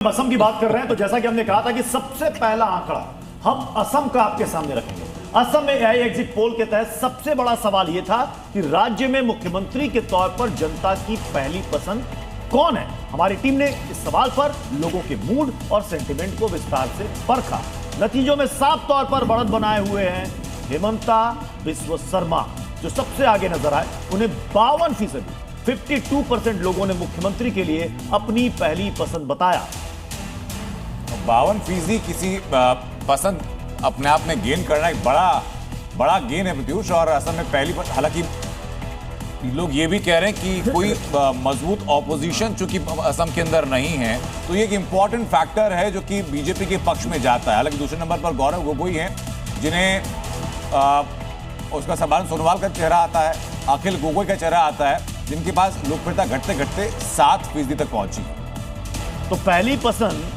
असम की बात कर रहे हैं तो जैसा कि हमने कहा था कि सबसे पहला आंकड़ा हम असम का आपके सामने रखेंगे। असम में एआई एग्जिट पोल के तहत सबसे बड़ा सवाल यह था कि राज्य में मुख्यमंत्री के तौर पर जनता की पहली पसंद कौन है। हमारी टीम ने इस सवाल पर लोगों के मूड और सेंटिमेंट को विस्तार से परखा। नतीजों में साफ तौर पर बढ़त बनाए हुए हैं हेमंता बिस्वा शर्मा, जो सबसे आगे नजर आए। उन्हें 52%, 52% लोगों ने मुख्यमंत्री के लिए अपनी पहली पसंद बताया। 52% किसी पसंद अपने आप में गेन करना एक बड़ा गेन है प्रत्युष। और असम में पहली, हालांकि लोग ये भी कह रहे हैं कि कोई मजबूत ऑपोजिशन चूंकि असम के अंदर नहीं है, तो ये एक इंपॉर्टेंट फैक्टर है जो कि बीजेपी के पक्ष में जाता है। हालांकि दूसरे नंबर पर गौरव गोगोई हैं, जिन्हें उसका सर्बानंद सोनोवाल का चेहरा आता है, अखिल गोगोई का चेहरा आता है, जिनके पास लोकप्रियता घटते घटते 7% तक पहुंची। तो पहली पसंद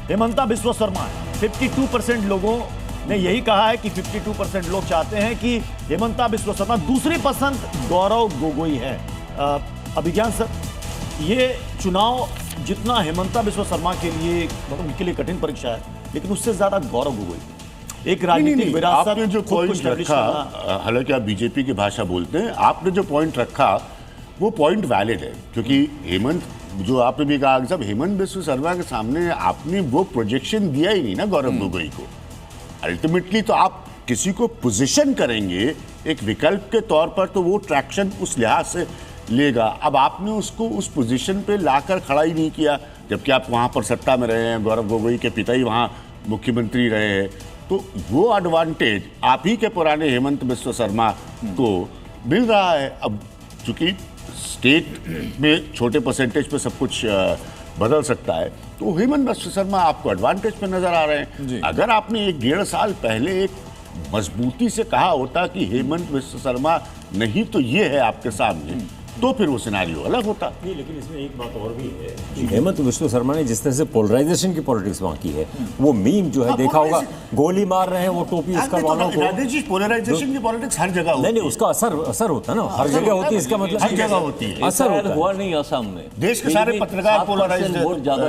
हेमंता बिस्वा शर्मा है। 52% लोगों ने यही कहा है कि 52% लोग चाहते हैं कि हेमंता बिस्वा शर्मा। दूसरी पसंद गौरव गोगोई है। अभिज्ञान सर, ये चुनाव जितना हेमंता बिस्वा शर्मा के लिए मतलब उनके लिए कठिन परीक्षा है, लेकिन उससे ज्यादा गौरव गोगोई एक राजनीतिक विरासत। आपने जो पॉइंट रखा, हालांकि आप बीजेपी की भाषा बोलते हैं, आपने जो पॉइंट रखा वो पॉइंट वैलिड है, क्योंकि हेमंत, जो आपने भी कहा साहब, हेमंत बिस्वा शर्मा के सामने आपने वो प्रोजेक्शन दिया ही नहीं ना गौरव गोगोई को। अल्टीमेटली तो आप किसी को पोजीशन करेंगे एक विकल्प के तौर पर, तो वो ट्रैक्शन उस लिहाज से लेगा। अब आपने उसको उस पोजीशन पे लाकर खड़ा ही नहीं किया, जबकि आप वहां पर सत्ता में रहे हैं, गौरव गोगोई के पिता ही वहां मुख्यमंत्री रहे हैं, तो वो एडवांटेज आप ही के पुराने हेमंत बिस्वा शर्मा को मिल रहा है। अब चूंकि स्टेट में छोटे परसेंटेज पे सब कुछ बदल सकता है, तो हेमंत बिस्वा शर्मा आपको एडवांटेज पे नजर आ रहे हैं। अगर आपने 1-1.5 साल पहले एक मजबूती से कहा होता कि हेमंत बिस्वा शर्मा नहीं तो ये है आपके सामने, तो फिर वो सिनारियो अलग होता। नहीं, लेकिन इसमें एक बात और भी है कि हेमंत बिस्वा शर्मा ने जिस तरह से पोलराइजेशन की पॉलिटिक्स वहां की है, वो मीम जो है देखा होगा, गोली मार रहे हैं वो टोपी उसका वालों को। पोलराइजेशन की पॉलिटिक्स हर जगह होती है। नहीं, उसका असर होता है ना, हर जगह होती है। इसका मतलब हर जगह होती है, असर होता हुआ नहीं असम में। देश के सारे पत्रकार पोलराइज्ड वोट ज्यादा,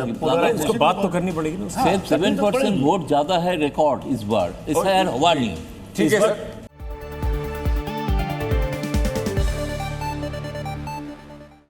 उसको बात तो करनी पड़ेगी ना। 7% वोट ज्यादा है रिकॉर्ड इस बार, इसका हुआ नहीं। ठीक है सर।